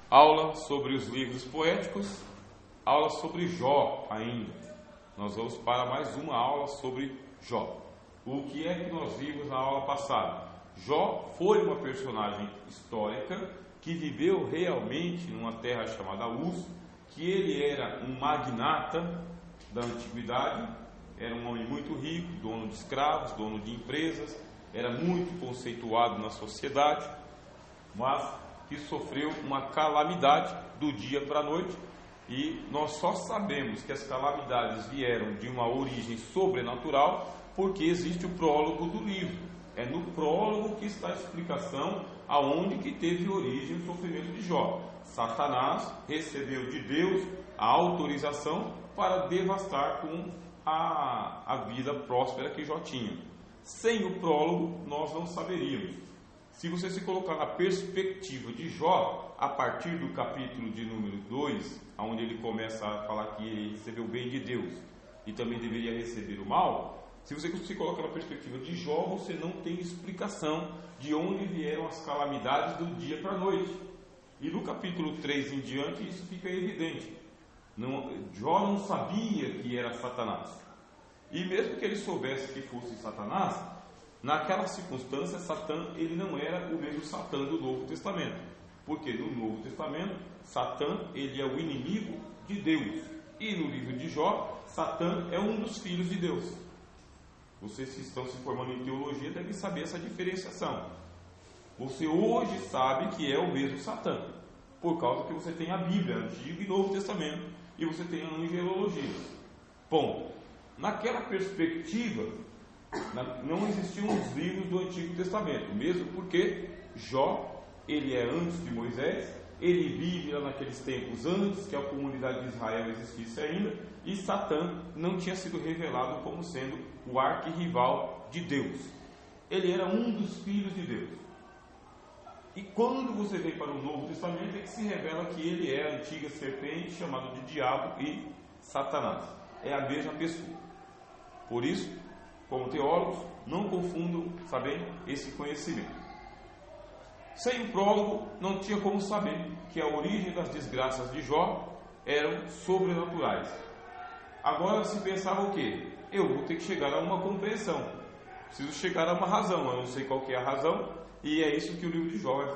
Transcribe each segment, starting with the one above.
Aula sobre os livros poéticos, aula sobre Jó ainda. Nós vamos para mais uma aula sobre Jó. O que é que nós vimos na aula passada? Jó foi uma personagem histórica que viveu realmente numa terra chamada Uz, que ele era um magnata da antiguidade, era um homem muito rico, dono de escravos, dono de empresas, era muito conceituado na sociedade, mas que sofreu uma calamidade do dia para a noite, e nós só sabemos que as calamidades vieram de uma origem sobrenatural porque existe o prólogo do livro. É no prólogo que está a explicação aonde que teve origem o sofrimento de Jó. Satanás recebeu de Deus a autorização para devastar com a vida próspera que Jó tinha. Sem o prólogo nós não saberíamos. Se você se colocar na perspectiva de Jó, a partir do capítulo de número 2, onde ele começa a falar que ele recebeu o bem de Deus e também deveria receber o mal, se você se colocar na perspectiva de Jó, você não tem explicação de onde vieram as calamidades do dia para a noite. E no capítulo 3 em diante isso fica evidente. Jó não sabia que era Satanás. E mesmo que ele soubesse que fosse Satanás, naquela circunstância, Satã ele não era o mesmo Satã do Novo Testamento, porque no Novo Testamento, Satã ele é o inimigo de Deus, e no livro de Jó, Satã é um dos filhos de Deus. Vocês que estão se formando em teologia devem saber essa diferenciação. Você hoje sabe que é o mesmo Satã, por causa que você tem a Bíblia, Antigo e Novo Testamento, e você tem a angelologia. Bom, naquela perspectiva, não existiam os livros do Antigo Testamento, mesmo porque Jó, ele é antes de Moisés, ele vive lá naqueles tempos antes que a comunidade de Israel existisse ainda, e Satã não tinha sido revelado como sendo o arquirrival de Deus. Ele era um dos filhos de Deus. E quando você vem para o Novo Testamento é que se revela que ele é a antiga serpente chamada de diabo e Satanás. É a mesma pessoa. Por isso, como teólogos, não confundam, sabem, esse conhecimento. Sem o prólogo, não tinha como saber que a origem das desgraças de Jó eram sobrenaturais. Agora se pensava o quê? Eu vou ter que chegar a uma compreensão. Preciso chegar a uma razão. Eu não sei qual que é a razão, e é isso que o livro de Jó vai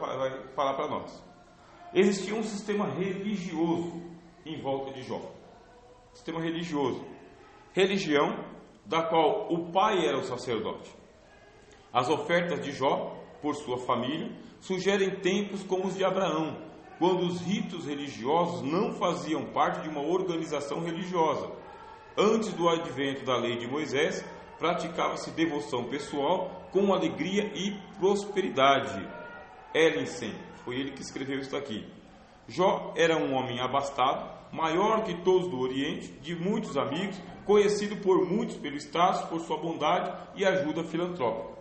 falar para nós. Existia um sistema religioso em volta de Jó. Sistema religioso. Religião da qual o pai era o sacerdote. As ofertas de Jó, por sua família, sugerem tempos como os de Abraão, quando os ritos religiosos não faziam parte de uma organização religiosa. Antes do advento da lei de Moisés, praticava-se devoção pessoal com alegria e prosperidade. Ellinson, foi ele que escreveu isso aqui. Jó era um homem abastado, maior que todos do Oriente, de muitos amigos, conhecido por muitos pelo status, por sua bondade e ajuda filantrópica.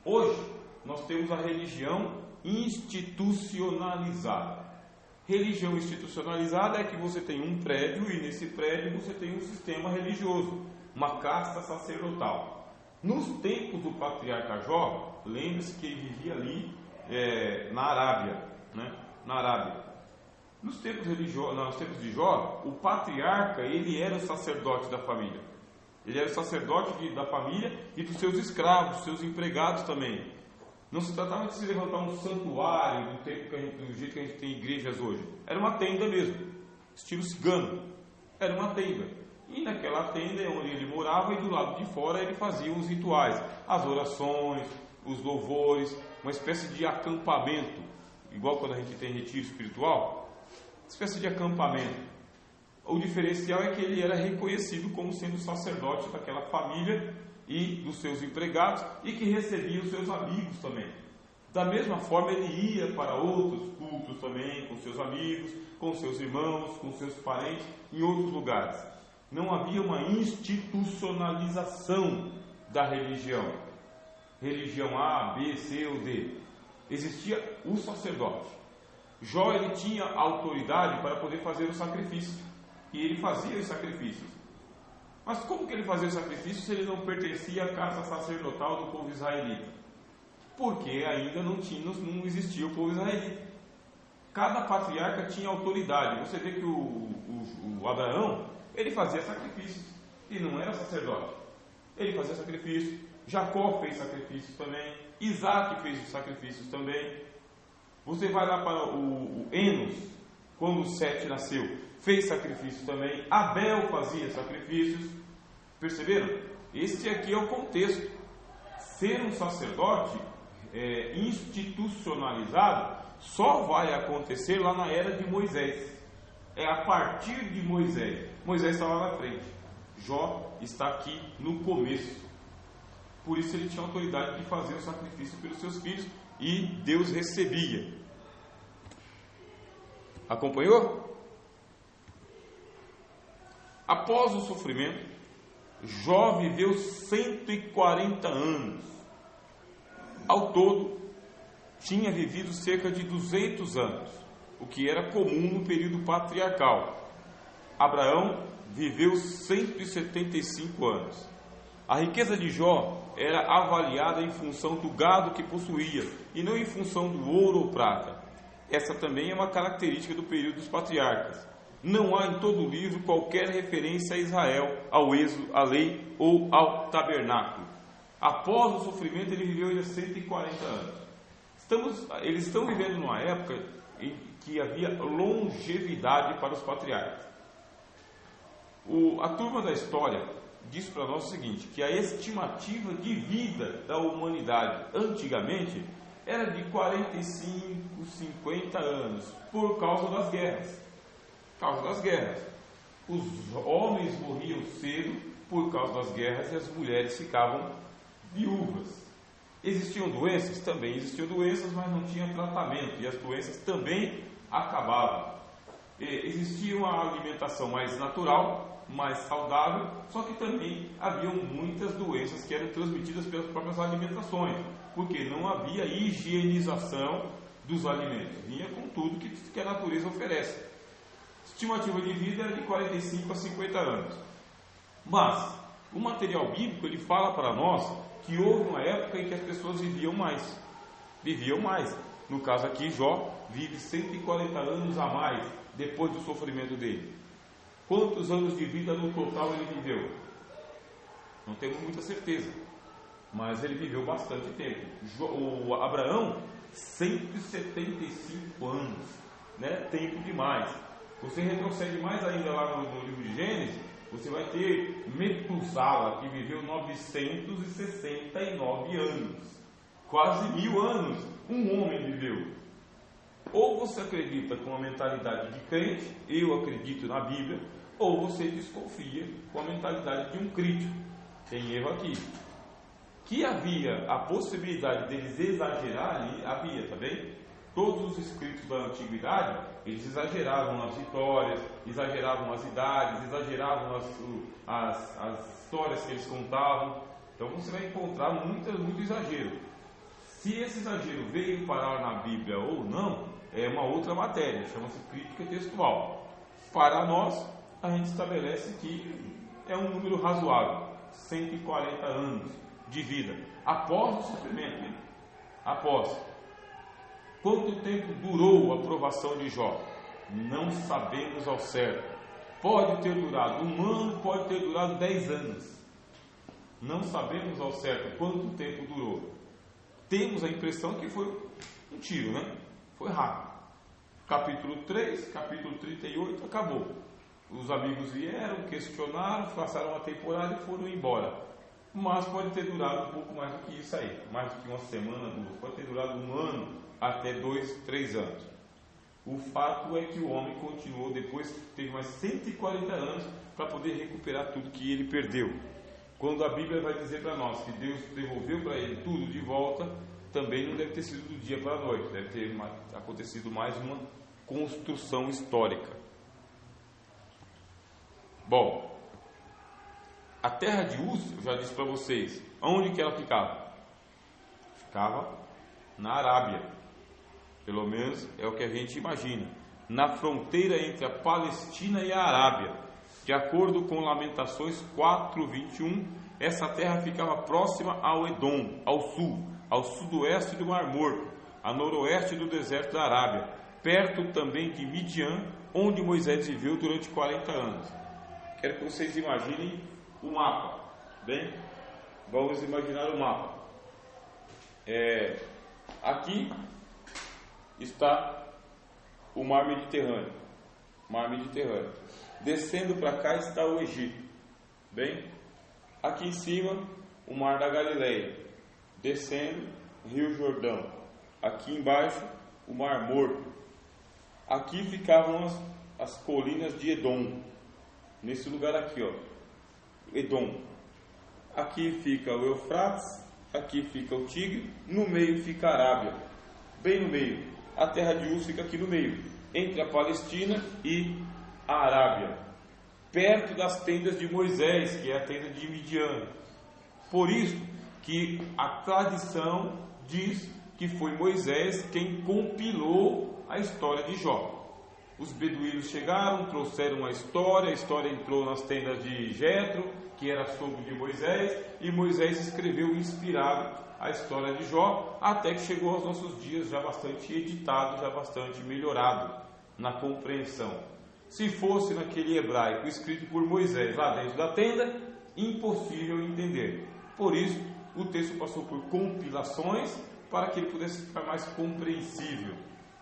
Hoje, nós temos a religião institucionalizada. Religião institucionalizada é que você tem um prédio e nesse prédio você tem um sistema religioso, uma casta sacerdotal. Nos tempos do patriarca Jó, lembre-se que ele vivia ali na Arábia, né? Na Arábia. Nos tempos de Jó, o patriarca ele era o sacerdote da família. Ele era o sacerdote da família e dos seus escravos, dos seus empregados também. Não se tratava de se levantar um santuário do jeito que a gente tem igrejas hoje. Era uma tenda mesmo, estilo cigano. Era uma tenda. E naquela tenda é onde ele morava, e do lado de fora ele fazia os rituais, as orações, os louvores, uma espécie de acampamento, igual quando a gente tem retiro espiritual, espécie de acampamento. O diferencial é que ele era reconhecido como sendo sacerdote daquela família e dos seus empregados, e que recebia os seus amigos também. Da mesma forma, ele ia para outros cultos também, com seus amigos, com seus irmãos, com seus parentes, em outros lugares. Não havia uma institucionalização da religião. Religião A, B, C ou D. Existia o sacerdote. Jó ele tinha autoridade para poder fazer o sacrifício, e ele fazia os sacrifícios. Mas como que ele fazia o sacrifício se ele não pertencia à casa sacerdotal do povo israelita? Porque ainda não existia o povo israelita. Cada patriarca tinha autoridade. Você vê que o Abraão, ele fazia sacrifícios e não era sacerdote. Ele fazia sacrifício. Jacó fez sacrifícios também. Isaac fez sacrifícios também. Você vai lá para o Enos, quando Sete nasceu, fez sacrifícios também. Abel fazia sacrifícios. Perceberam? Este aqui é o contexto. Ser um sacerdote institucionalizado só vai acontecer lá na era de Moisés. É a partir de Moisés. Moisés está lá na frente. Jó está aqui no começo. Por isso ele tinha autoridade de fazer o sacrifício pelos seus filhos e Deus recebia. Acompanhou? Após o sofrimento, Jó viveu 140 anos. Ao todo, tinha vivido cerca de 200 anos, o que era comum no período patriarcal. Abraão viveu 175 anos. A riqueza de Jó era avaliada em função do gado que possuía e não em função do ouro ou prata. Essa também é uma característica do período dos patriarcas. Não há em todo o livro qualquer referência a Israel, ao êxodo, à lei ou ao tabernáculo. Após o sofrimento, ele viveu ainda 140 anos. Eles estão vivendo numa época em que havia longevidade para os patriarcas. A turma da história diz para nós o seguinte, que a estimativa de vida da humanidade antigamente era de 45, 50 anos, por causa das guerras. Os homens morriam cedo por causa das guerras e as mulheres ficavam viúvas. Existiam doenças? Também existiam doenças, mas não tinha tratamento, e as doenças também acabavam. Existia uma alimentação mais natural, mais saudável, só que também haviam muitas doenças que eram transmitidas pelas próprias alimentações, porque não havia higienização dos alimentos, vinha com tudo que a natureza oferece. Estimativa de vida era de 45 a 50 anos. Mas o material bíblico ele fala para nós que houve uma época em que as pessoas viviam mais. No caso aqui, Jó vive 140 anos a mais depois do sofrimento dele. Quantos anos de vida no total ele viveu? Não temos muita certeza, mas ele viveu bastante tempo. O Abraão, 175 anos, né? Tempo demais. Você retrocede mais ainda lá no livro de Gênesis, você vai ter Metusala, que viveu 969 anos, quase 1000 anos, um homem viveu. Ou você acredita com a mentalidade de crente, eu acredito na Bíblia, ou você desconfia com a mentalidade de um crítico. Tem erro aqui. Que havia a possibilidade deles exagerarem, havia, tá bem? Todos os escritos da antiguidade, eles exageravam as vitórias, exageravam as idades, exageravam as histórias que eles contavam. Então você vai encontrar muito exagero. Se esse exagero veio parar na Bíblia ou não, é uma outra matéria, chama-se crítica textual. Para nós, a gente estabelece que é um número razoável, 140 anos de vida, após o sofrimento, né? Após. Quanto tempo durou a provação de Jó? Não sabemos ao certo. Pode ter durado 1 ano, pode ter durado 10 anos. Não sabemos ao certo quanto tempo durou. Temos a impressão que foi um tiro, né? Foi rápido. Capítulo 3, capítulo 38, acabou. Os amigos vieram, questionaram, passaram uma temporada e foram embora. Mas pode ter durado um pouco mais do que isso aí. Mais do que uma semana, 2. Pode ter durado 1 ano até 2, 3 anos. O fato é que o homem continuou, depois teve mais 140 anos para poder recuperar tudo que ele perdeu. Quando a Bíblia vai dizer para nós que Deus devolveu para ele tudo de volta, também não deve ter sido do dia para a noite, deve ter acontecido mais uma construção histórica. Bom, a terra de Uz, eu já disse para vocês, onde que ela ficava? Ficava na Arábia, pelo menos é o que a gente imagina, na fronteira entre a Palestina e a Arábia. De acordo com Lamentações 4:21, essa terra ficava próxima ao Edom, ao sul, ao sudoeste do Mar Morto, a noroeste do deserto da Arábia. perto também de Midian, onde Moisés viveu durante 40 anos. Quero que vocês imaginem o mapa. Bem, vamos imaginar o mapa. Aqui está o Mar Mediterrâneo. Descendo para cá está o Egito. Bem, aqui em cima o Mar da Galileia. Descendo, Rio Jordão. Aqui embaixo o Mar Morto. Aqui ficavam as colinas de Edom. Nesse lugar aqui, ó, Edom. Aqui fica o Eufrates, aqui fica o Tigre, no meio fica a Arábia, bem no meio. A terra de Uz fica aqui no meio, entre a Palestina e a Arábia, perto das tendas de Moisés, que é a tenda de Midian. Por isso que a tradição diz que foi Moisés quem compilou a história de Jó. Os beduínos chegaram, trouxeram a história entrou nas tendas de Jetro, que era sogro de Moisés, e Moisés escreveu inspirado a história de Jó, até que chegou aos nossos dias já bastante editado, já bastante melhorado na compreensão. Se fosse naquele hebraico escrito por Moisés lá dentro da tenda, impossível entender. Por isso, o texto passou por compilações para que ele pudesse ficar mais compreensível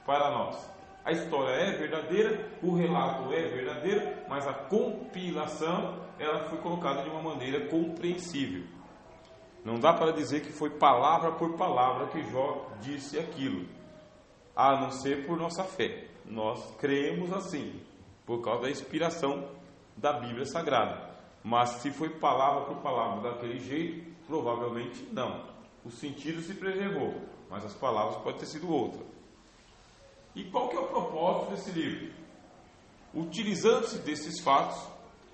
para nós. A história é verdadeira, o relato é verdadeiro, mas a compilação ela foi colocada de uma maneira compreensível. Não dá para dizer que foi palavra por palavra que Jó disse aquilo, a não ser por nossa fé. Nós cremos assim, por causa da inspiração da Bíblia Sagrada. Mas se foi palavra por palavra daquele jeito, provavelmente não. O sentido se preservou, mas as palavras podem ter sido outras. E qual que é o propósito desse livro? Utilizando-se desses fatos,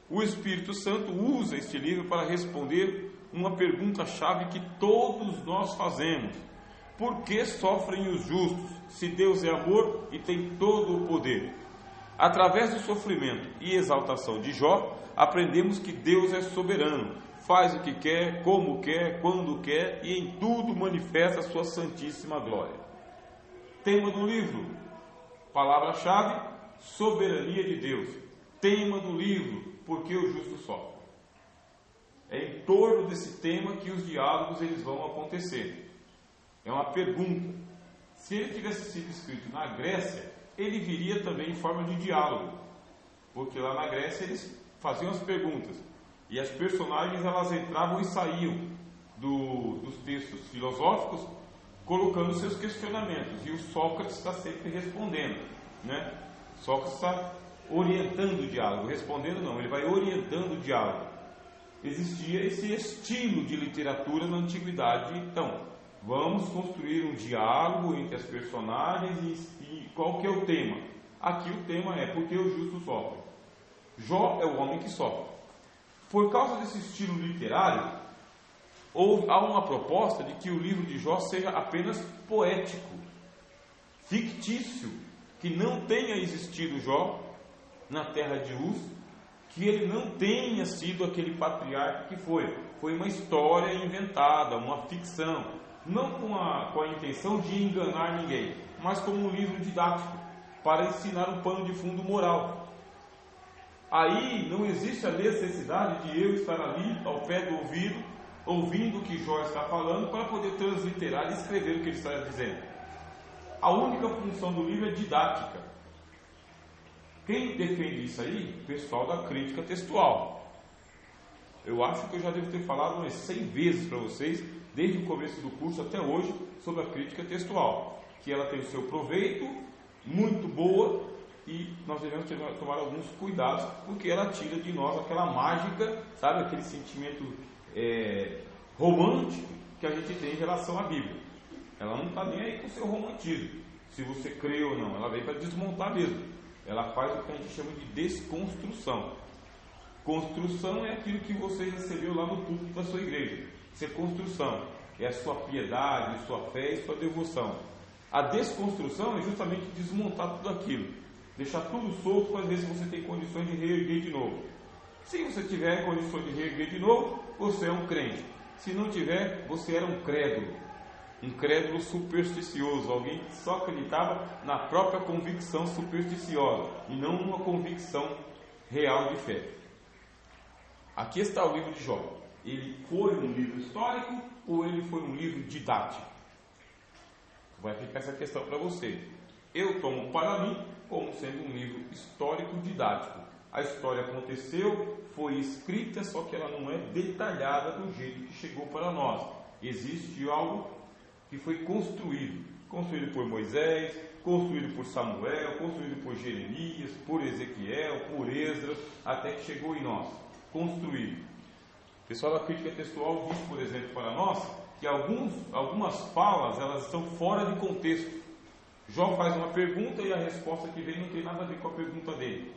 o Espírito Santo usa este livro para responder uma pergunta-chave que todos nós fazemos: por que sofrem os justos, se Deus é amor e tem todo o poder? Através do sofrimento e exaltação de Jó, aprendemos que Deus é soberano, faz o que quer, como quer, quando quer e em tudo manifesta a sua santíssima glória. Tema do livro, palavra-chave, soberania de Deus. Tema do livro, por que o justo sofre. É em torno desse tema que os diálogos eles vão acontecer. É uma pergunta. Se ele tivesse sido escrito na Grécia, ele viria também em forma de diálogo, porque lá na Grécia eles faziam as perguntas e as personagens elas entravam e saíam dos textos filosóficos colocando seus questionamentos, e o Sócrates está sempre respondendo, né? Sócrates está orientando o diálogo, respondendo não, ele vai orientando o diálogo. Existia esse estilo de literatura na antiguidade. Então, vamos construir um diálogo entre as personagens e qual que é o tema? Aqui o tema é por que o justo sofre. Jó é o homem que sofre. Por causa desse estilo literário, há uma proposta de que o livro de Jó seja apenas poético, fictício, que não tenha existido Jó na terra de Uz, que ele não tenha sido aquele patriarca que foi. Foi uma história inventada, uma ficção, não com a intenção de enganar ninguém, mas como um livro didático, para ensinar um pano de fundo moral. Aí não existe a necessidade de eu estar ali, ao pé do ouvido, ouvindo o que Jó está falando, para poder transliterar e escrever o que ele está dizendo. A única função do livro é didática. Quem defende isso aí? O pessoal da crítica textual. Eu acho que eu já devo ter falado umas 100 vezes para vocês, desde o começo do curso até hoje, sobre a crítica textual, que ela tem o seu proveito, muito boa, e nós devemos tomar alguns cuidados, porque ela tira de nós aquela mágica, sabe, aquele sentimento romântico que a gente tem em relação à Bíblia. Ela não está nem aí com o seu romantismo, se você crê ou não, ela vem para desmontar mesmo. Ela faz o que a gente chama de desconstrução. Construção é aquilo que você recebeu lá no púlpito da sua igreja. Isso é construção, é a sua piedade, sua fé e sua devoção. A desconstrução é justamente desmontar tudo aquilo, deixar tudo solto para ver se você tem condições de reerguer de novo. Se você tiver condições de reerguer de novo, você é um crente. Se não tiver, você era um crédulo. um crédulo supersticioso, alguém que só acreditava na própria convicção supersticiosa e não numa convicção real de fé. Aqui está o livro de Jó. Ele foi um livro histórico ou ele foi um livro didático? Vai ficar essa questão para você. Eu tomo para mim como sendo um livro histórico didático. A história aconteceu, foi escrita, só que ela não é detalhada do jeito que chegou para nós. Existe algo que foi construído por Moisés, construído por Samuel, construído por Jeremias, por Ezequiel, por Esdras, até que chegou em nós, construído. O pessoal da crítica textual diz, por exemplo, para nós, que algumas falas, elas estão fora de contexto. Jó faz uma pergunta e a resposta que vem não tem nada a ver com a pergunta dele.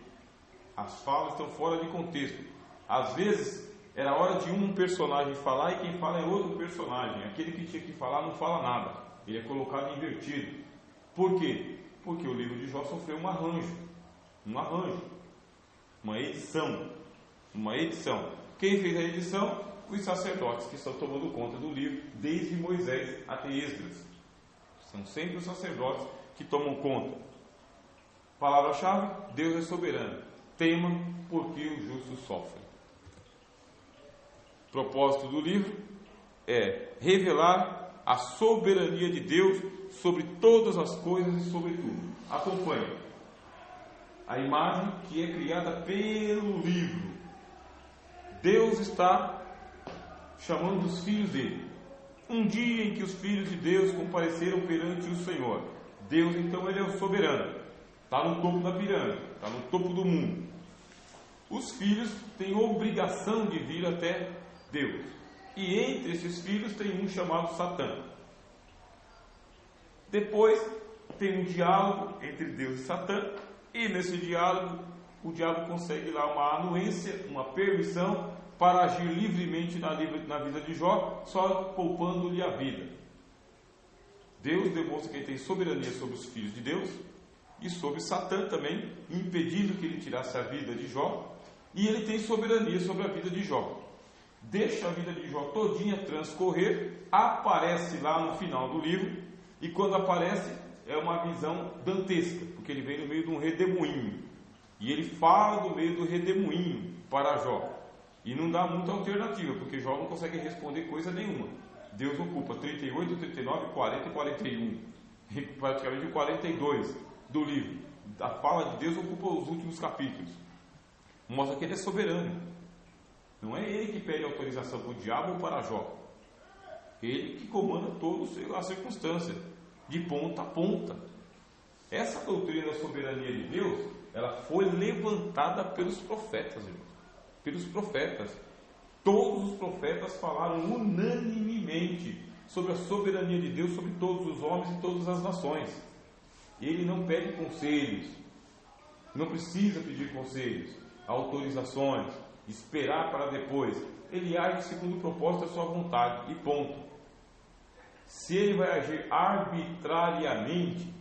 As falas estão fora de contexto. Às vezes, era hora de um personagem falar e quem fala é outro personagem. Aquele que tinha que falar não fala nada. Ele é colocado invertido. Por quê? Porque o livro de Jó sofreu um arranjo, uma edição. Quem fez a edição? Os sacerdotes que estão tomando conta do livro, desde Moisés até Esdras. São sempre os sacerdotes que tomam conta. Palavra-chave: Deus é soberano. Tema porque o justo sofre. O propósito do livro é revelar a soberania de Deus sobre todas as coisas e sobre tudo. Acompanhe a imagem que é criada pelo livro. Deus está chamando os filhos dele. Um dia em que os filhos de Deus compareceram perante o Senhor. Deus, então, ele é o soberano. Está no topo da pirâmide, está no topo do mundo. Os filhos têm obrigação de vir até Deus. E entre esses filhos tem um chamado Satã. Depois tem um diálogo entre Deus e Satã. E nesse diálogo, o diabo consegue lá uma anuência, uma permissão para agir livremente na vida de Jó, só poupando-lhe a vida. Deus demonstra que ele tem soberania sobre os filhos de Deus e sobre Satã também, impedindo que ele tirasse a vida de Jó, e ele tem soberania sobre a vida de Jó. Deixa a vida de Jó todinha transcorrer, aparece lá no final do livro, e quando aparece é uma visão dantesca, porque ele vem no meio de um redemoinho, e ele fala do meio do redemoinho para Jó, e não dá muita alternativa, porque Jó não consegue responder coisa nenhuma. Deus ocupa 38, 39, 40 e 41, e praticamente o 42 do livro. A fala de Deus ocupa os últimos capítulos. Mostra que ele é soberano. Não é ele que pede autorização para o diabo ou para Jó. Ele que comanda toda a circunstância, de ponta a ponta. Essa doutrina da soberania de Deus, ela foi levantada pelos profetas, irmãos. Pelos profetas. Todos os profetas falaram unanimemente sobre a soberania de Deus sobre todos os homens e todas as nações. Ele não pede conselhos, não precisa pedir conselhos, autorizações, esperar para depois. Ele age segundo o propósito da sua vontade e ponto. Se ele vai agir arbitrariamente,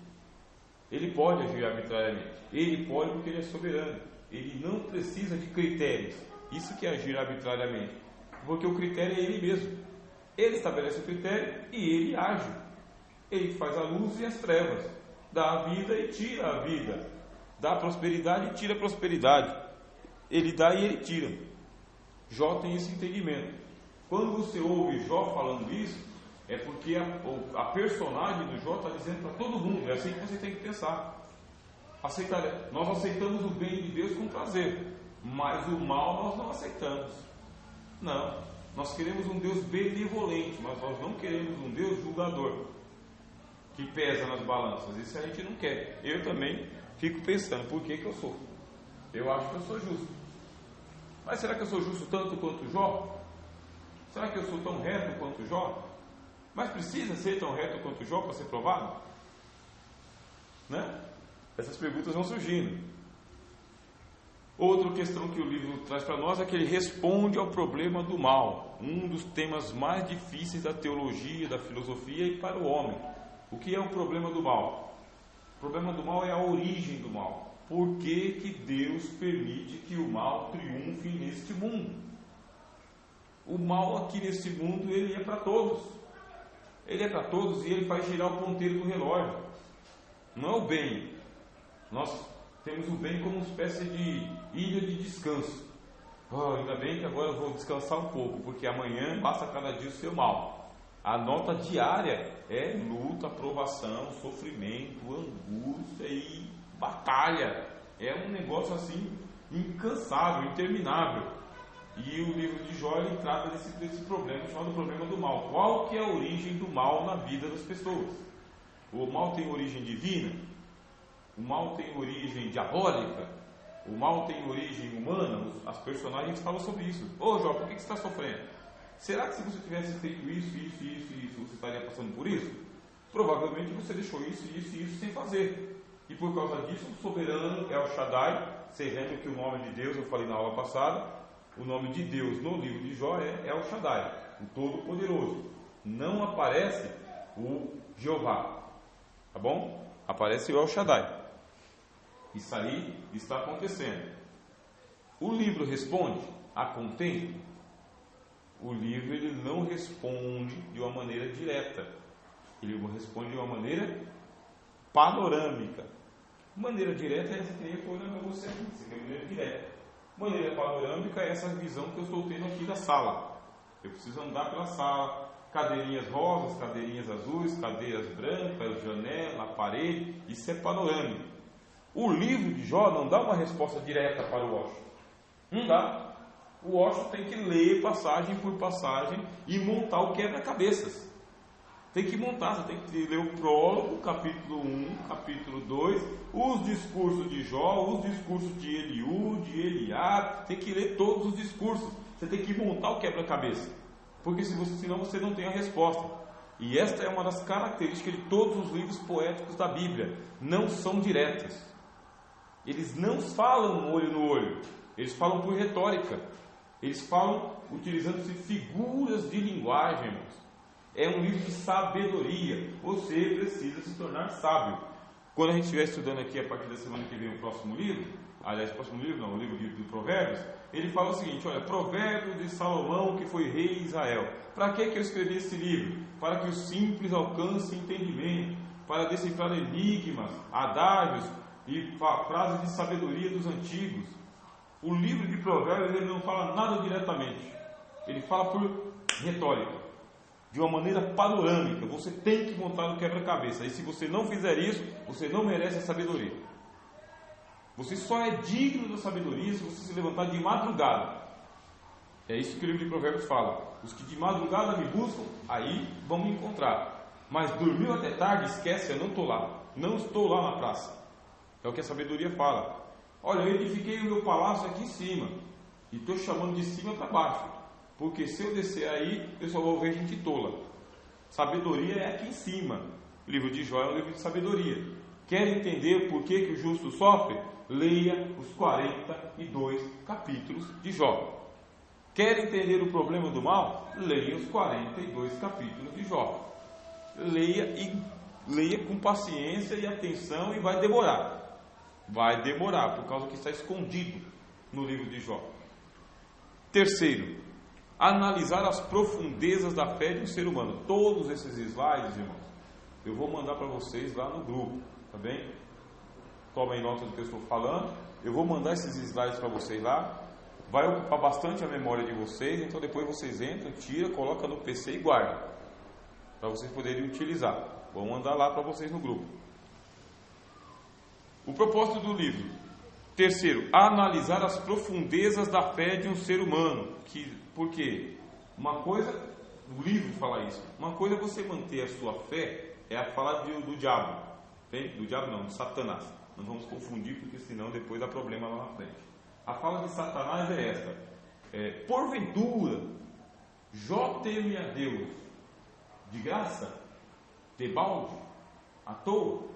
ele pode agir arbitrariamente. Ele pode porque ele é soberano. Ele não precisa de critérios. Isso que é agir arbitrariamente, porque o critério é ele mesmo. Ele estabelece o critério e ele age. Ele faz a luz e as trevas, dá a vida e tira a vida, dá a prosperidade e tira a prosperidade. Ele dá e ele tira. Jó tem esse entendimento. Quando você ouve Jó falando isso, é porque a personagem do Jó está dizendo para todo mundo, é assim que você tem que pensar. Nós aceitamos o bem de Deus com prazer, mas o mal nós não aceitamos. Não, nós queremos um Deus benevolente, mas nós não queremos um Deus julgador, que pesa nas balanças. Isso a gente não quer. Eu também fico pensando, por que eu sou? Eu acho que eu sou justo. Mas será que eu sou justo tanto quanto Jó? Será que eu sou tão reto quanto Jó? Mas precisa ser tão reto quanto Jó para ser provado? Né? Essas perguntas vão surgindo. Outra questão que o livro traz para nós é que ele responde ao problema do mal, um dos temas mais difíceis da teologia, da filosofia e para o homem. O que é o problema do mal? O problema do mal é a origem do mal. Por que Deus permite que o mal triunfe neste mundo? O mal aqui neste mundo, ele é para todos. Ele é para todos e ele faz girar o ponteiro do relógio. Não é o bem. Nós temos o bem como uma espécie de ilha de descanso. Ainda bem que agora eu vou descansar um pouco, porque amanhã passa cada dia o seu mal. A nota diária é luta, provação, sofrimento, angústia e batalha. É um negócio assim incansável, interminável. E o livro de Jó ele trata desse problema, chamado problema do mal. Qual que é a origem do mal na vida das pessoas? O mal tem origem divina? O mal tem origem diabólica? O mal tem origem humana? As personagens falam sobre isso. Ô Jó, por que você está sofrendo? Será que se você tivesse feito isso, você estaria passando por isso? Provavelmente você deixou isso sem fazer. E por causa disso, o soberano El Shaddai, sabendo que o nome de Deus, eu falei na aula passada, o nome de Deus no livro de Jó é El Shaddai, o Todo-Poderoso. Não aparece o Jeová, tá bom? Aparece o El Shaddai. Isso aí está acontecendo. O livro responde a contento? O livro ele não responde de uma maneira direta. Ele responde de uma maneira panorâmica. Maneira direta é essa que eu estou olhando para você aqui. Isso aqui é maneira direta. Maneira panorâmica é essa visão que eu estou tendo aqui da sala. Eu preciso andar pela sala. Cadeirinhas rosas, cadeirinhas azuis, cadeiras brancas, janela, parede. Isso é panorâmico. O livro de Jó não dá uma resposta direta para o Osho. Não dá. O Osho tem que ler passagem por passagem e montar o quebra-cabeças. Tem que montar, você tem que ler o prólogo, capítulo 1, capítulo 2, os discursos de Jó, os discursos de Eliú, de Eliab, tem que ler todos os discursos. Você tem que montar o quebra-cabeça, porque senão você não tem a resposta. E esta é uma das características de todos os livros poéticos da Bíblia, não são diretas. Eles não falam olho no olho, eles falam por retórica, eles falam utilizando-se figuras de linguagem, irmãos. É um livro de sabedoria, você precisa se tornar sábio. Quando a gente estiver estudando aqui a partir da semana que vem o próximo livro, o livro de Provérbios, ele fala o seguinte, olha, Provérbios de Salomão que foi rei de Israel. Para que eu escrevi esse livro? Para que os simples alcancem entendimento, para decifrar enigmas, adágios e frases de sabedoria dos antigos. O livro de Provérbios ele não fala nada diretamente, ele fala por retórica, de uma maneira panorâmica. Você tem que montar no quebra-cabeça, e se você não fizer isso, você não merece a sabedoria. Você só é digno da sabedoria se você se levantar de madrugada. É isso que o livro de Provérbios fala. Os que de madrugada me buscam, aí vão me encontrar. Mas dormiu até tarde, esquece, eu não estou lá. Não estou lá na praça. É o que a sabedoria fala. Olha, eu edifiquei o meu palácio aqui em cima, e estou chamando de cima para baixo, porque se eu descer aí, eu só vou ver gente tola. Sabedoria é aqui em cima. O livro de Jó é um livro de sabedoria. Quer entender por que o justo sofre? Leia os 42 capítulos de Jó. Quer entender o problema do mal? Leia os 42 capítulos de Jó. Leia com paciência e atenção, e vai demorar. Vai demorar, por causa que está escondido no livro de Jó. Terceiro, analisar as profundezas da fé de um ser humano. Todos esses slides, irmãos, eu vou mandar para vocês lá no grupo, tá bem? Tomem nota do que eu estou falando. Eu vou mandar esses slides para vocês lá. Vai ocupar bastante a memória de vocês, então depois vocês entram, tira, coloca no PC e guarda, para vocês poderem utilizar. Vou mandar lá para vocês no grupo. O propósito do livro. Terceiro, analisar as profundezas da fé de um ser humano. Porque uma coisa, o livro fala isso, uma coisa é você manter a sua fé, é a fala do diabo. Do diabo não, de Satanás. Não vamos confundir, porque senão depois dá problema lá na frente. A fala de Satanás é esta: porventura, Jó teme a Deus de graça, debalde, à toa?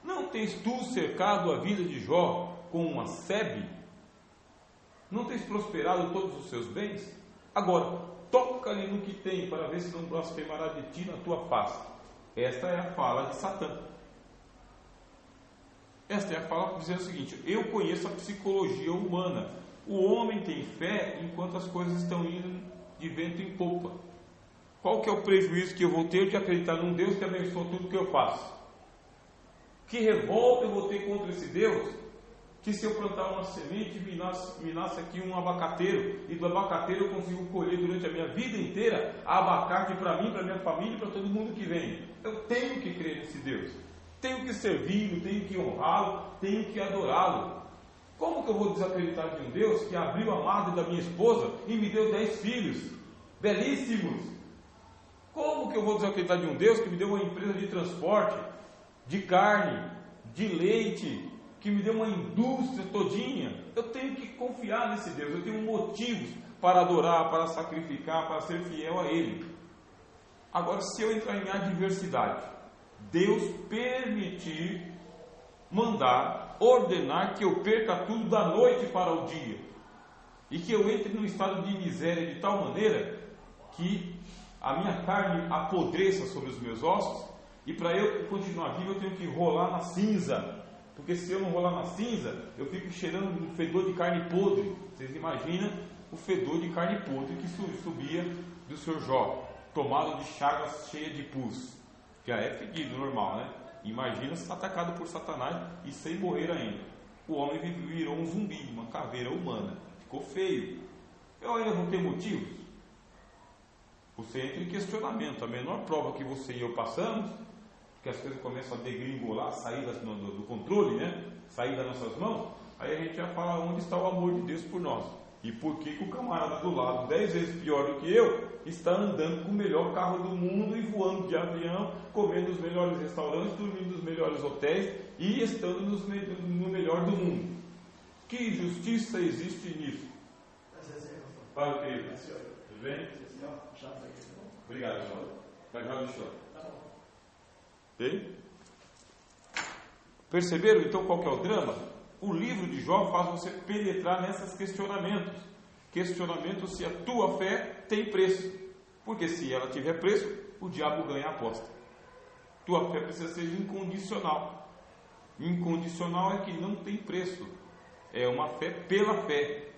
Não tens tu cercado a vida de Jó com uma sebe? Não tens prosperado todos os seus bens? Agora, toca-lhe no que tem, para ver se não blasfemará de ti na tua face. Esta é a fala de Satã. Esta é a fala dizendo o seguinte: eu conheço a psicologia humana. O homem tem fé enquanto as coisas estão indo de vento em popa. Qual que é o prejuízo que eu vou ter de acreditar num Deus que abençoa tudo que eu faço? Que revolta eu vou ter contra esse Deus? Que se eu plantar uma semente, me nasce aqui um abacateiro, e do abacateiro eu consigo colher durante a minha vida inteira abacate para mim, para minha família e para todo mundo que vem. Eu tenho que crer nesse Deus, tenho que servi-lo, tenho que honrá-lo, tenho que adorá-lo. Como que eu vou desacreditar de um Deus que abriu a madre da minha esposa e me deu 10 filhos belíssimos? Como que eu vou desacreditar de um Deus que me deu uma empresa de transporte, de carne, de leite, que me deu uma indústria todinha? Eu tenho que confiar nesse Deus, eu tenho motivos para adorar, para sacrificar, para ser fiel a Ele. Agora, se eu entrar em adversidade, Deus permitir, mandar, ordenar que eu perca tudo da noite para o dia, e que eu entre num estado de miséria de tal maneira que a minha carne apodreça sobre os meus ossos, e para eu continuar vivo eu tenho que rolar na cinza, porque se eu não rolar na cinza, eu fico cheirando um fedor de carne podre. Vocês imaginam o fedor de carne podre que subia do Sr. Jó, tomado de chagas cheias de pus. Já é fedido, normal, né? Imagina se está atacado por Satanás e sem morrer ainda. O homem virou um zumbi, uma caveira humana. Ficou feio. Eu ainda vou ter motivos? Você entra em questionamento. A menor prova que você e eu passamos, que as coisas começam a degringolar, sair do controle, né? Sair das nossas mãos, aí a gente já fala onde está o amor de Deus por nós. E por que o camarada do lado, 10 vezes pior do que eu, está andando com o melhor carro do mundo e voando de avião, comendo nos melhores restaurantes, dormindo nos melhores hotéis e estando no melhor do mundo. Que justiça existe nisso? Fala, querido. Tudo bem? Obrigado, João. Vai jogar no chão. Ok? Perceberam então qual que é o drama? O livro de Jó faz você penetrar nesses questionamentos. Questionamentos se a tua fé tem preço. Porque se ela tiver preço, o diabo ganha a aposta. Tua fé precisa ser incondicional. Incondicional é que não tem preço. É uma fé pela fé.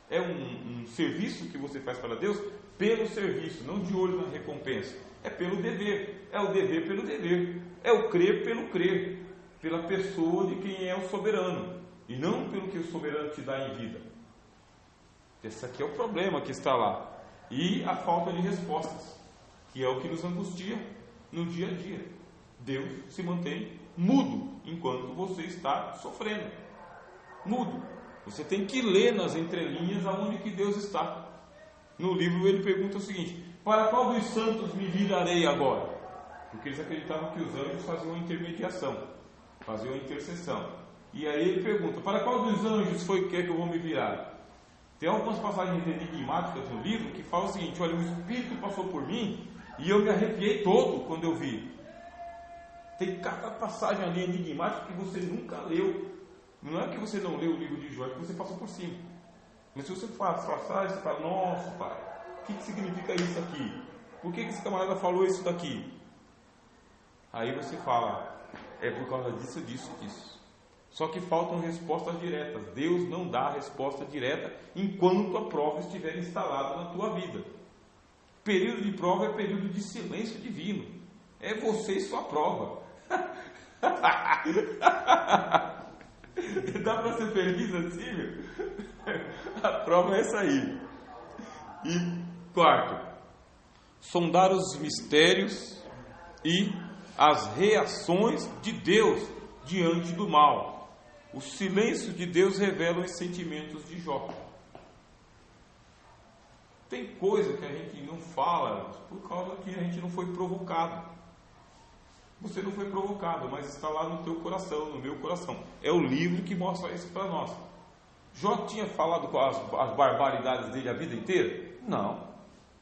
É um serviço que você faz para Deus pelo serviço, não de olho na recompensa. É pelo dever. É o dever pelo dever. É o crer pelo crer. Pela pessoa de quem é o soberano. E não pelo que o soberano te dá em vida. Esse aqui é o problema que está lá. E a falta de respostas, que é o que nos angustia no dia a dia. Deus se mantém mudo enquanto você está sofrendo. Mudo. Você tem que ler nas entrelinhas aonde que Deus está. No livro ele pergunta o seguinte: para qual dos santos me virarei agora? Porque eles acreditavam que os anjos faziam intermediação, faziam intercessão. E aí ele pergunta: para qual dos anjos foi que eu vou me virar? Tem algumas passagens enigmáticas no livro que falam o seguinte: olha, o Espírito passou por mim e eu me arrepiei todo quando eu vi. Tem cada passagem ali enigmática que você nunca leu. Não é que você não leu o livro de Jó, é que você passou por cima. Mas se você passar, você fala: nossa, pai, o que significa isso aqui? Por que esse camarada falou isso daqui? Aí você fala: é por causa disso, disso, disso. Só que faltam respostas diretas. Deus não dá a resposta direta enquanto a prova estiver instalada na tua vida. Período de prova é período de silêncio divino. É você e sua prova. Dá para ser feliz assim, meu? A prova é essa aí. E quarto, sondar os mistérios e as reações de Deus diante do mal. O silêncio de Deus revela os sentimentos de Jó. Tem coisa que a gente não fala por causa que a gente não foi provocado. Você não foi provocado, mas está lá no teu coração, no meu coração. É o livro que mostra isso para nós. Jó tinha falado com as barbaridades dele a vida inteira? Não.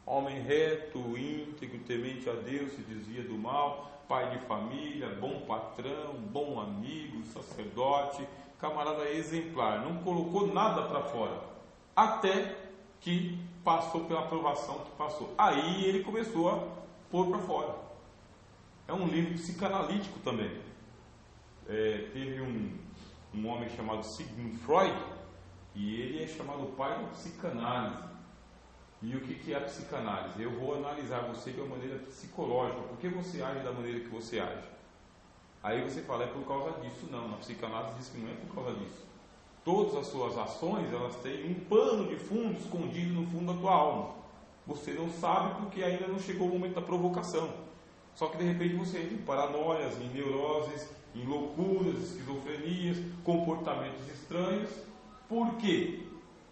Homem reto, íntegro, temente a Deus, se desvia do mal, pai de família, bom patrão, bom amigo, sacerdote, camarada exemplar. Não colocou nada para fora, até que passou pela aprovação que passou. Aí ele começou a pôr para fora. É um livro psicanalítico também. Teve um homem chamado Sigmund Freud, e ele é chamado o pai da psicanálise. E o que é a psicanálise? Eu vou analisar você de uma maneira psicológica. Por que você age da maneira que você age? Aí você fala, é por causa disso. Não, na psicanálise diz que não é por causa disso. Todas as suas ações, elas têm um pano de fundo escondido no fundo da tua alma. Você não sabe porque ainda não chegou o momento da provocação. Só que de repente você entra em paranoias, em neuroses, em loucuras, esquizofrenias, comportamentos estranhos. Por quê?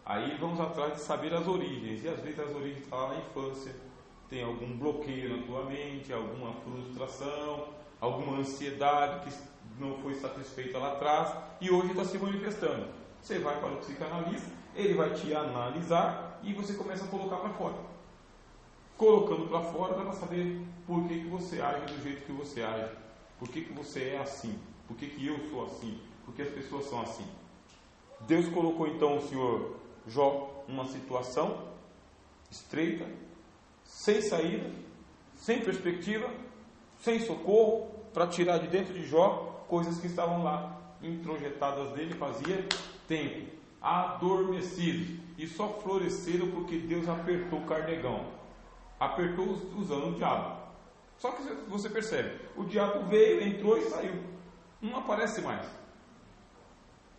Aí vamos atrás de saber as origens. E às vezes as origens estão lá na infância. Tem algum bloqueio na tua mente, alguma frustração, alguma ansiedade que não foi satisfeita lá atrás e hoje está se manifestando. Você vai para o psicanalista, ele vai te analisar e você começa a colocar para fora. Colocando para fora, dá para saber por que você age do jeito que você age, por que você é assim, por que eu sou assim, por que as pessoas são assim. Deus colocou então o senhor Jó numa situação estreita, sem saída, sem perspectiva, sem socorro, para tirar de dentro de Jó coisas que estavam lá introjetadas dele fazia tempo, adormecidos, e só floresceram porque Deus apertou o carnegão, apertou usando o diabo. Só que você percebe, o diabo veio, entrou e saiu, não aparece mais.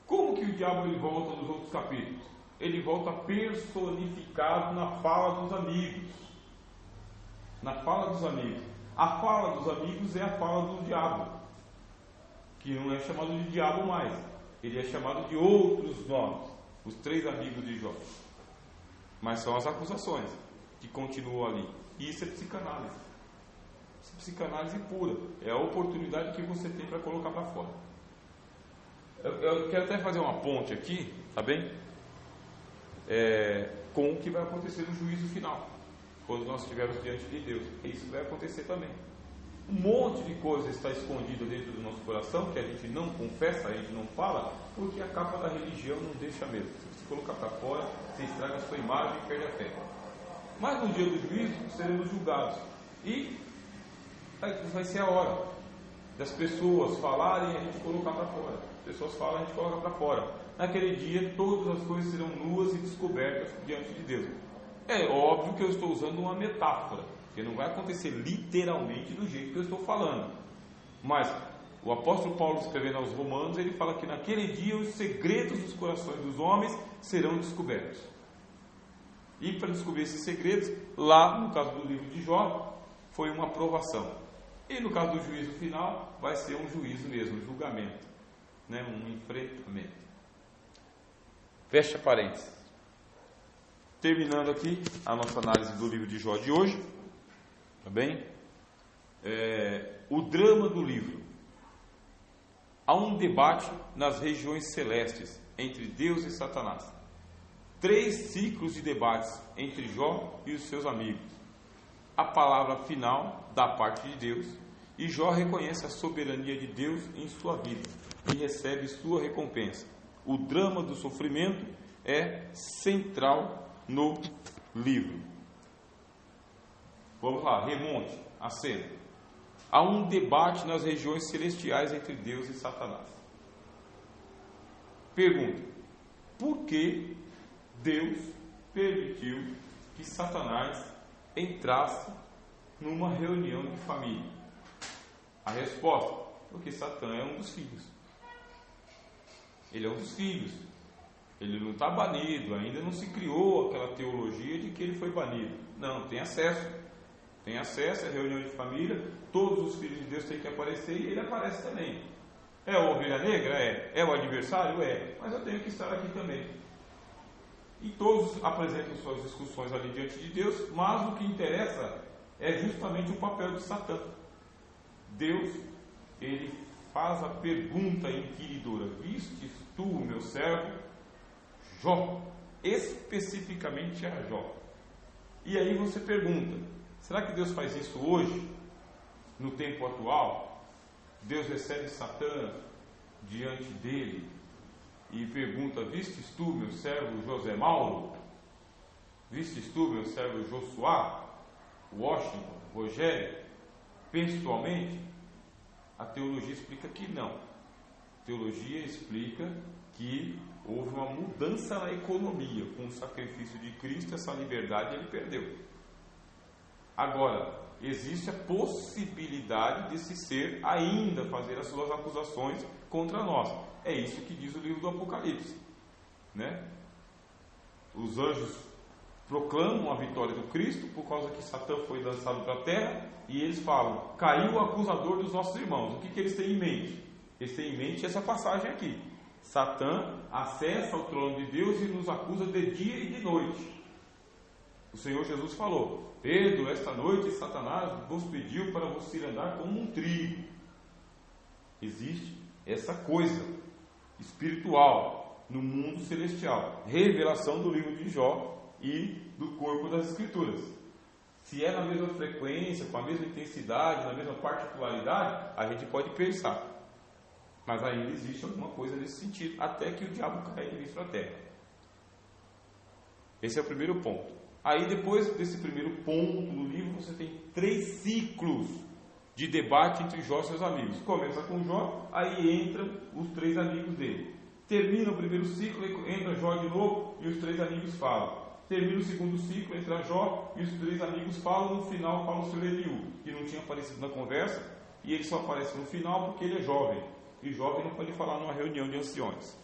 Como que o diabo ele volta nos outros capítulos? Ele volta personificado na fala dos amigos. Na fala dos amigos. A fala dos amigos é a fala do diabo, que não é chamado de diabo mais, ele é chamado de outros nomes, os 3 amigos de Jó. Mas são as acusações que continuam ali. E isso é psicanálise. Isso é psicanálise pura. É a oportunidade que você tem para colocar para fora. Eu quero até fazer uma ponte aqui, tá bem? Com o que vai acontecer no juízo final, quando nós estivermos diante de Deus. Isso vai acontecer também. Um monte de coisa está escondida dentro do nosso coração, que a gente não confessa, a gente não fala, porque a capa da religião não deixa mesmo. Se você colocar para fora, você estraga a sua imagem e perde a fé. Mas no dia do juízo, seremos julgados. E vai ser a hora das pessoas falarem e a gente colocar para fora. As pessoas falam e a gente coloca para fora. Naquele dia, todas as coisas serão nuas e descobertas diante de Deus. É óbvio que eu estou usando uma metáfora, que não vai acontecer literalmente do jeito que eu estou falando. Mas o apóstolo Paulo, escrevendo aos Romanos, ele fala que naquele dia os segredos dos corações dos homens serão descobertos. E para descobrir esses segredos, lá no caso do livro de Jó, foi uma provação. E no caso do juízo final, vai ser um juízo mesmo, um julgamento, né? Um enfrentamento. Fecha parênteses. Terminando aqui a nossa análise do livro de Jó de hoje, tá bem? O drama do livro. Há um debate nas regiões celestes entre Deus e Satanás. 3 ciclos de debates entre Jó e os seus amigos. A palavra final da parte de Deus, e Jó reconhece a soberania de Deus em sua vida e recebe sua recompensa. O drama do sofrimento é central no livro. Vamos lá, remonte a cena. Há um debate nas regiões celestiais entre Deus e Satanás. Pergunta: por que Deus permitiu que Satanás entrasse numa reunião de família? A resposta: porque Satã é um dos filhos. Ele é um dos filhos. Ele não está banido, ainda não se criou aquela teologia de que ele foi banido. Não, tem acesso. Tem acesso à reunião de família, todos os filhos de Deus têm que aparecer e ele aparece também. É a ovelha negra? É o adversário? É. Mas eu tenho que estar aqui também. E todos apresentam suas discussões ali diante de Deus, mas o que interessa é justamente o papel de Satã. Deus, ele faz a pergunta inquiridora: vistes tu, meu servo Jó? Especificamente a Jó. E aí você pergunta: será que Deus faz isso hoje, no tempo atual? Deus recebe Satã diante dele e pergunta: vistes tu, meu servo José Mauro? Vistes tu, meu servo Josuá, Washington, Rogério? Pessoalmente? A teologia explica que não. A teologia explica que houve uma mudança na economia. Com o sacrifício de Cristo, essa liberdade ele perdeu. Agora, existe a possibilidade desse ser ainda fazer as suas acusações contra nós. É isso que diz o livro do Apocalipse, né? Os anjos proclamam a vitória do Cristo por causa que Satã foi lançado para a terra, e eles falam: caiu o acusador dos nossos irmãos. O que eles têm em mente? Eles têm em mente essa passagem aqui: Satã acessa o trono de Deus e nos acusa de dia e de noite. O Senhor Jesus falou: Pedro, esta noite Satanás vos pediu para você andar como um trigo. Existe essa coisa espiritual no mundo celestial, revelação do livro de Jó e do corpo das Escrituras. Se é na mesma frequência, com a mesma intensidade, na mesma particularidade, a gente pode pensar, mas ainda existe alguma coisa nesse sentido, até que o diabo caia e para a terra. Esse é o primeiro ponto. Aí, depois desse primeiro ponto do livro, você tem 3 ciclos de debate entre Jó e seus amigos. Começa com Jó, aí entram os 3 amigos dele. Termina o primeiro ciclo, entra Jó de novo e os 3 amigos falam. Termina o segundo ciclo, entra Jó e os 3 amigos falam. No final fala o seu Eliú, que não tinha aparecido na conversa, e ele só aparece no final porque ele é jovem, e jovem não pode falar numa reunião de anciões.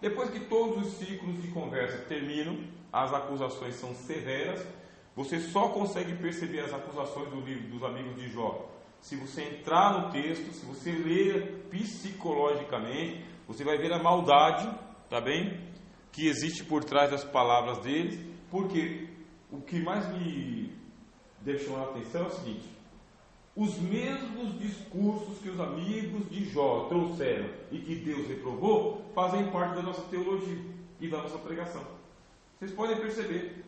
Depois que todos os ciclos de conversa terminam, as acusações são severas. Você só consegue perceber as acusações do livro dos amigos de Jó se você entrar no texto, se você ler psicologicamente. Você vai ver a maldade, tá bem, que existe por trás das palavras deles. Porque o que mais me deve chamar a atenção é o seguinte: os mesmos discursos que os amigos de Jó trouxeram e que Deus reprovou fazem parte da nossa teologia e da nossa pregação. Vocês podem perceber: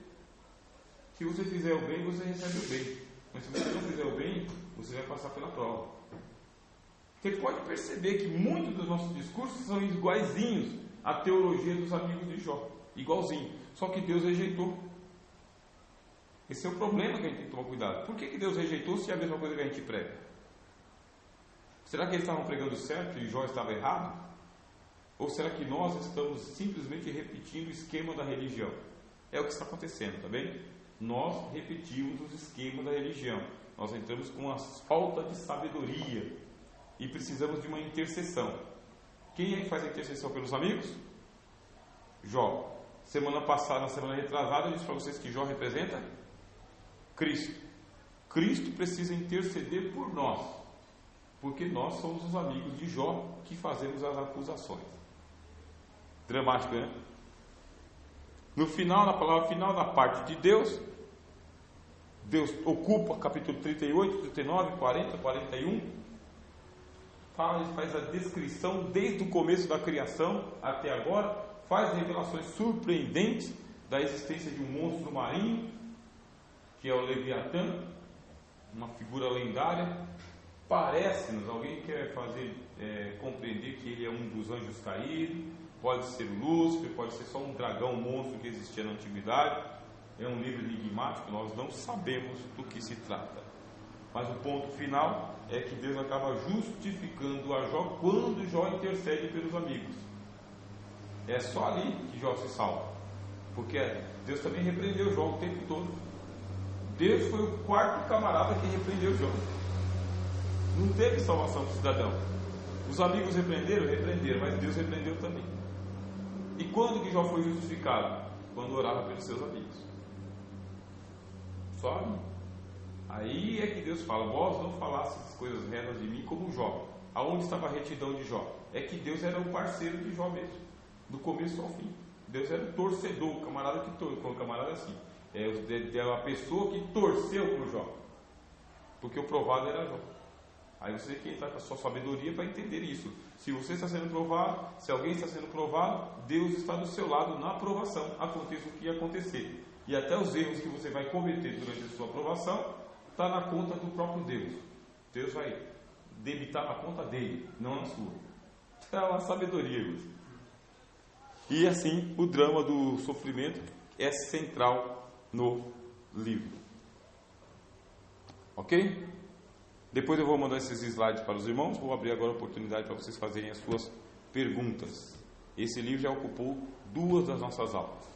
se você fizer o bem, você recebe o bem, mas se você não fizer o bem, você vai passar pela prova. Você pode perceber que muitos dos nossos discursos são iguaizinhos à teologia dos amigos de Jó, igualzinho, só que Deus rejeitou. Esse é o problema que a gente tem que tomar cuidado. Por que Deus rejeitou se é a mesma coisa que a gente prega? Será que eles estavam pregando certo e Jó estava errado? Ou será que nós estamos simplesmente repetindo o esquema da religião? É o que está acontecendo, tá bem? Nós repetimos os esquemas da religião. Nós entramos com a falta de sabedoria e precisamos de uma intercessão. Quem é que faz a intercessão pelos amigos? Jó. Semana passada, na semana retrasada, eu disse para vocês que Jó representa Cristo. Cristo precisa interceder por nós, porque nós somos os amigos de Jó que fazemos as acusações. Dramático, né? No final, na palavra final, da parte de Deus, Deus ocupa capítulo 38, 39, 40, 41, faz a descrição desde o começo da criação até agora, faz revelações surpreendentes da existência de um monstro marinho, que é o Leviatã, uma figura lendária. Parece-nos, alguém quer fazer compreender que ele é um dos anjos caídos, pode ser Lúcifer, pode ser só um dragão monstro que existia na antiguidade. É um livro enigmático, nós não sabemos do que se trata. Mas o ponto final é que Deus acaba justificando a Jó quando Jó intercede pelos amigos. É só ali que Jó se salva, porque Deus também repreendeu Jó o tempo todo. Deus foi o 4º camarada que repreendeu Jó. Não teve salvação para o cidadão. Os amigos repreenderam, mas Deus repreendeu também. E quando que Jó foi justificado? Quando orava pelos seus amigos. Só ali. Aí é que Deus fala: vós não falastes coisas retas de mim como Jó. Aonde estava a retidão de Jó? É que Deus era o parceiro de Jó mesmo, do começo ao fim. Deus era o torcedor, o camarada que torceu, o camarada assim, é a pessoa que torceu por Jó, porque o provado era Jó. Aí você tem que entrar com a sua sabedoria para entender isso. Se você está sendo provado, se alguém está sendo provado, Deus está do seu lado na aprovação, aconteça o que acontecer. E até os erros que você vai cometer durante a sua aprovação está na conta do próprio Deus. Deus vai debitar na conta dele, não na sua. É uma sabedoria, irmãos. E assim, o drama do sofrimento é central no livro. Ok? Depois eu vou mandar esses slides para os irmãos. Vou abrir agora a oportunidade para vocês fazerem as suas perguntas. Esse livro já ocupou 2 das nossas aulas.